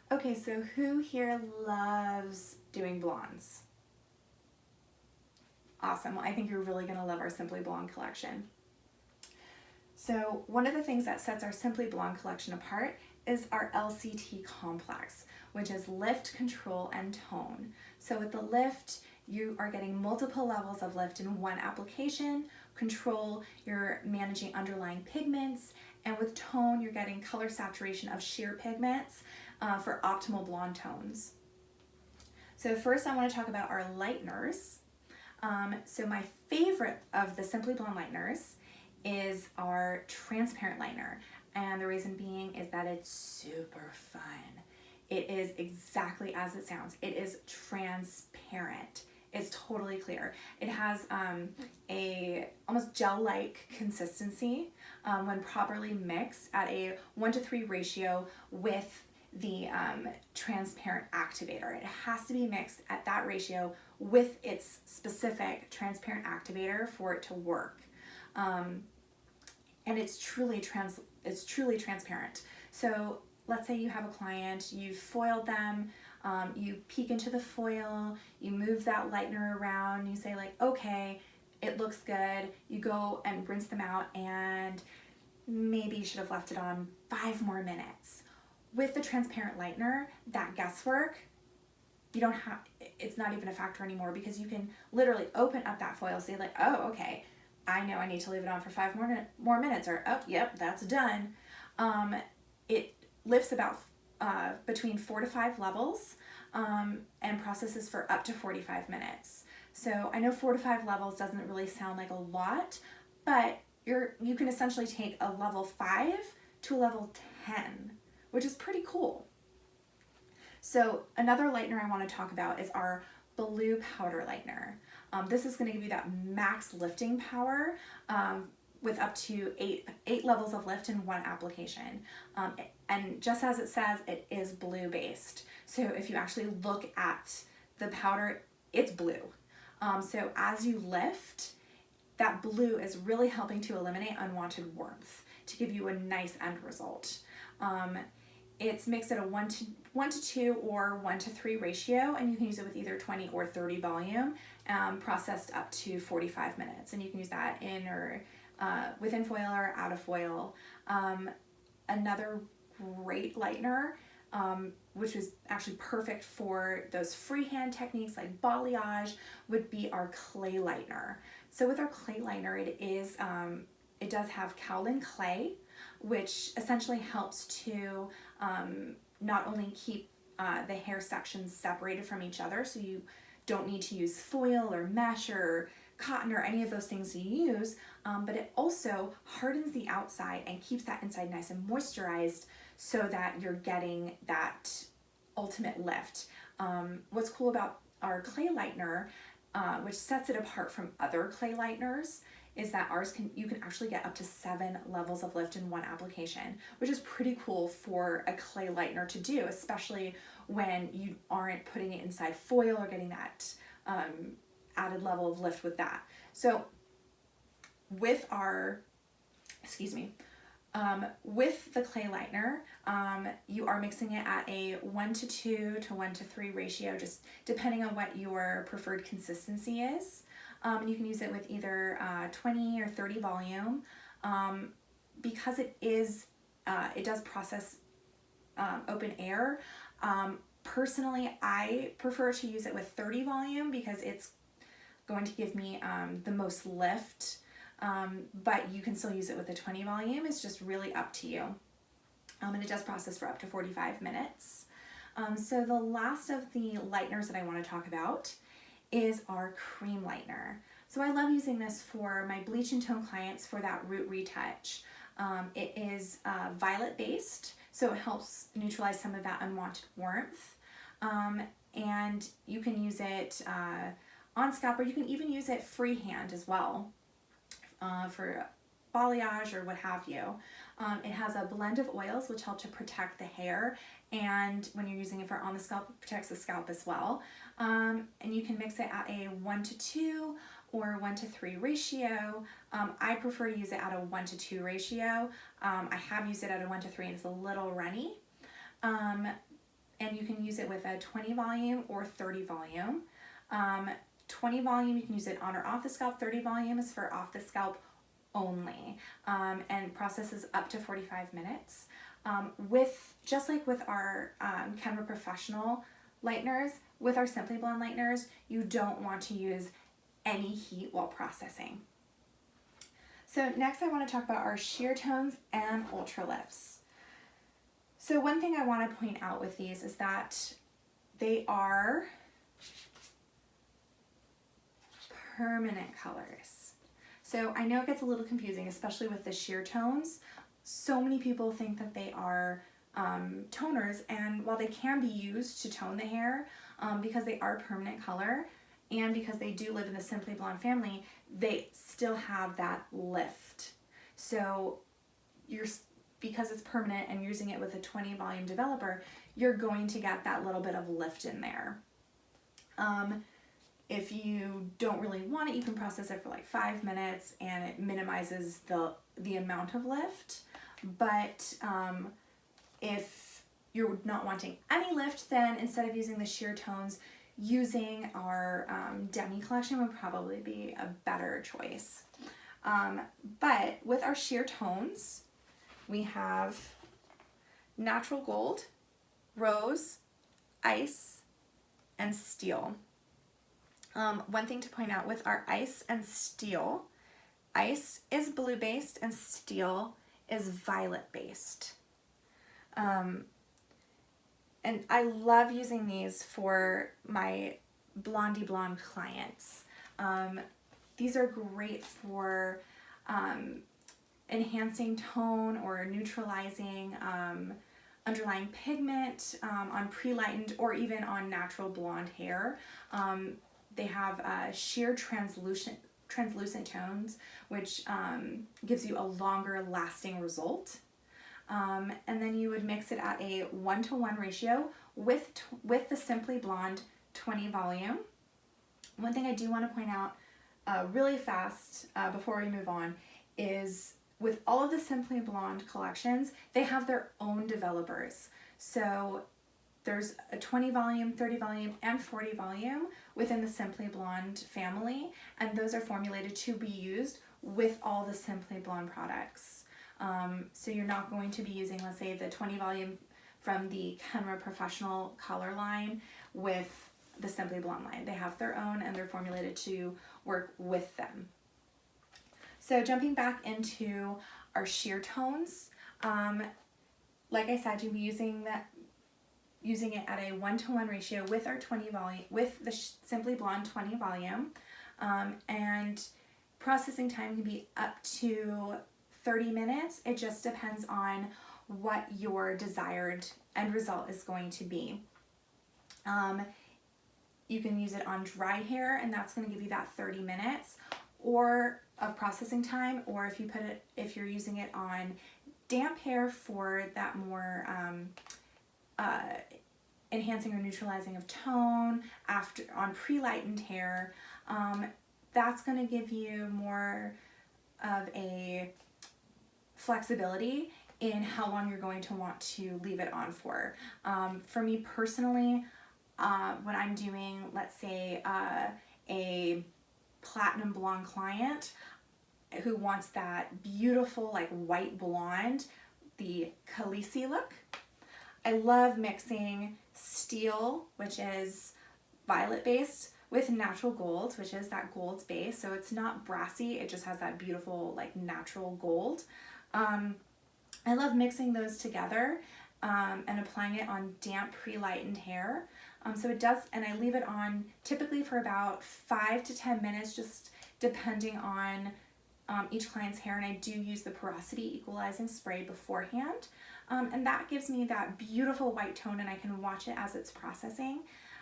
Okay, so who here loves doing blondes? Awesome. Well, I think you're really going to love our Simply Blonde collection. So one of the things that sets our Simply Blonde collection apart is our LCT complex, which is lift, control, and tone. So with the lift, you are getting multiple levels of lift in one application. Control, you're managing underlying pigments, and with tone, you're getting color saturation of sheer pigments for optimal blonde tones. So first I want to talk about our lighteners. So my favorite of the Simply Blonde lighteners is our transparent lightener. And the reason being is that it's super fun. It is exactly as it sounds. It is transparent. It's totally clear. It has a almost gel-like consistency when properly mixed at a 1:3 ratio with the transparent activator. It has to be mixed at that ratio with its specific transparent activator for it to work. And it's truly transparent. So let's say you have a client, you've foiled them, you peek into the foil, you move that lightener around, you say like, okay, it looks good. You go and rinse them out, and maybe you should have left it on 5 more minutes. With the transparent lightener, that guesswork, you don't have, it's not even a factor anymore, because you can literally open up that foil, say like, oh, okay, I know I need to leave it on for 5 more minutes, or oh, yep, that's done. It lifts about between 4 to 5 levels and processes for up to 45 minutes. So I know 4 to 5 levels doesn't really sound like a lot, but you can essentially take a level 5 to a level 10, which is pretty cool. So another lightener I want to talk about is our blue powder lightener. This is going to give you that max lifting power with up to eight levels of lift in one application. And just as it says, it is blue based. So if you actually look at the powder, it's blue. So as you lift, that blue is really helping to eliminate unwanted warmth to give you a nice end result. It's mixed at a 1:2 or 1:3 ratio, and you can use it with either 20 or 30 volume, processed up to 45 minutes. And you can use that in or within foil or out of foil. Another great lightener, which is actually perfect for those freehand techniques like balayage, would be our clay lightener. So with our clay lightener, it does have kaolin clay, which essentially helps to not only keep the hair sections separated from each other, so you don't need to use foil or mesh or cotton or any of those things you use, but it also hardens the outside and keeps that inside nice and moisturized so that you're getting that ultimate lift. What's cool about our clay lightener, which sets it apart from other clay lighteners, is that you can actually get up to 7 levels of lift in one application, which is pretty cool for a clay lightener to do, especially when you aren't putting it inside foil or getting that added level of lift with that. So with with the clay lightener, you are mixing it at a 1:2 to 1:3 ratio, just depending on what your preferred consistency is. You can use it with either 20 or 30 volume. Because it does process open air. Personally, I prefer to use it with 30 volume because it's going to give me the most lift. But you can still use it with a 20 volume. It's just really up to you. And it does process for up to 45 minutes. So the last of the lighteners that I want to talk about is our cream lightener. So I love using this for my bleach and tone clients for that root retouch. It is violet based, so it helps neutralize some of that unwanted warmth. And you can use it on scalp, or you can even use it freehand as well for balayage or what have you. It has a blend of oils which help to protect the hair, and when you're using it for on the scalp, it protects the scalp as well. And you can mix it at a 1:2 or 1:3 ratio. I prefer to use it at a 1:2 ratio. I have used it at a 1:3 and it's a little runny. and you can use it with a 20 volume or 30 volume. 20 volume, you can use it on or off the scalp. 30 volume is for off the scalp only, and processes up to 45 minutes. Just like with our Kenra Professional lighteners, with our Simply Blonde lighteners, you don't want to use any heat while processing. So next I want to talk about our sheer tones and ultra lifts. So one thing I want to point out with these is that they are permanent colors. So I know it gets a little confusing, especially with the sheer tones. So many people think that they are toners, and while they can be used to tone the hair, because they are permanent color and because they do live in the Simply Blonde family, they still have that lift. So because it's permanent and using it with a 20 volume developer, you're going to get that little bit of lift in there. If you don't really want it, you can process it for like 5 minutes and it minimizes the amount of lift. But if you're not wanting any lift, then instead of using the sheer tones, using our Demi collection would probably be a better choice. But with our sheer tones, we have Natural Gold, Rose, Ice, and Steel. One thing to point out with our Ice and Steel, Ice is blue based and Steel is violet based. And I love using these for my Blondie Blonde clients. These are great for enhancing tone or neutralizing underlying pigment on pre-lightened or even on natural blonde hair. They have sheer translucent tones, which gives you a longer lasting result. And then you would mix it at a 1-to-1 ratio with the Simply Blonde 20 volume. One thing I do want to point out really fast before we move on is with all of the Simply Blonde collections, they have their own developers. So there's a 20 volume, 30 volume, and 40 volume within the Simply Blonde family, and those are formulated to be used with all the Simply Blonde products. So you're not going to be using, let's say, the 20 volume from the Kenra Professional color line with the Simply Blonde line. They have their own and they're formulated to work with them. So jumping back into our sheer tones, like I said, you'll be using it at a 1-to-1 ratio with our 20 volume, with the Simply Blonde 20 volume, and processing time can be up to 30 minutes. It just depends on what your desired end result is going to be. You can use it on dry hair, and that's going to give you that 30 minutes or of processing time, or if you're using it on damp hair for that more enhancing or neutralizing of tone on pre-lightened hair, that's going to give you more of a flexibility in how long you're going to want to leave it on for. For me personally, when I'm doing, let's say, a platinum blonde client who wants that beautiful like white blonde, the Khaleesi look, I love mixing Steel, which is violet based, with Natural Gold, which is that gold base. So it's not brassy, it just has that beautiful like natural gold. I love mixing those together and applying it on damp pre-lightened hair. So it does, and I leave it on typically for about 5 to 10 minutes, just depending on each client's hair, and I do use the porosity equalizing spray beforehand. And that gives me that beautiful white tone, and I can watch it as it's processing.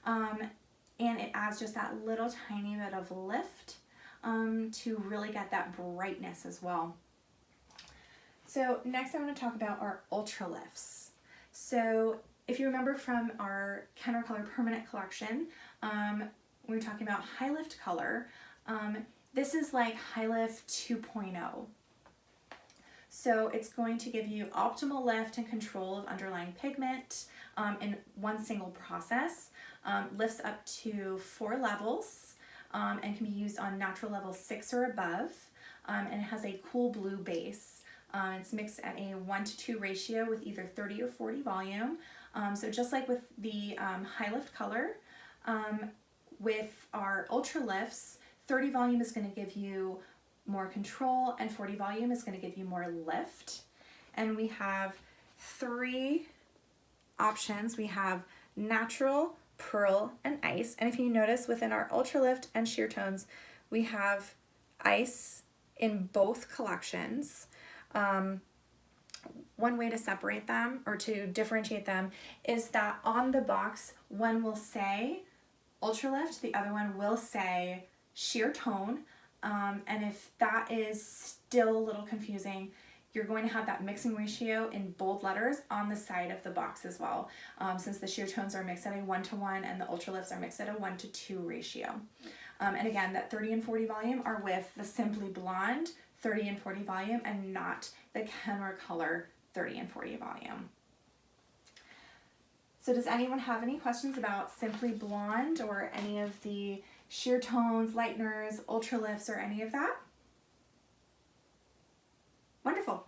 And it adds just that little tiny bit of lift to really get that brightness as well. So next I'm going to talk about our ultra lifts. So if you remember from our Kenra Color Permanent collection, we were talking about High Lift Color. This is like High Lift 2.0. So it's going to give you optimal lift and control of underlying pigment in one single process. Lifts up to 4 levels and can be used on natural level 6 or above. And it has a cool blue base. It's mixed at a 1:2 ratio with either 30 or 40 volume. So just like with the high lift color, with our ultra lifts, 30 volume is going to give you more control and 40 volume is going to give you more lift. And we have 3 options. We have natural, pearl, and ice. And if you notice within our ultra lift and sheer tones, we have ice in both collections. One way to separate them or to differentiate them is that on the box, one will say ultra lift, the other one will say sheer tone. And if that is still a little confusing, you're going to have that mixing ratio in bold letters on the side of the box as well, since the sheer tones are mixed at a 1:1 and the ultra lifts are mixed at a 1:2 ratio. And again, that 30 and 40 volume are with the Simply Blonde 30 and 40 volume and not the Kenra Color 30 and 40 volume. So does anyone have any questions about Simply Blonde or any of the sheer tones, lighteners, ultra lifts, or any of that? Wonderful.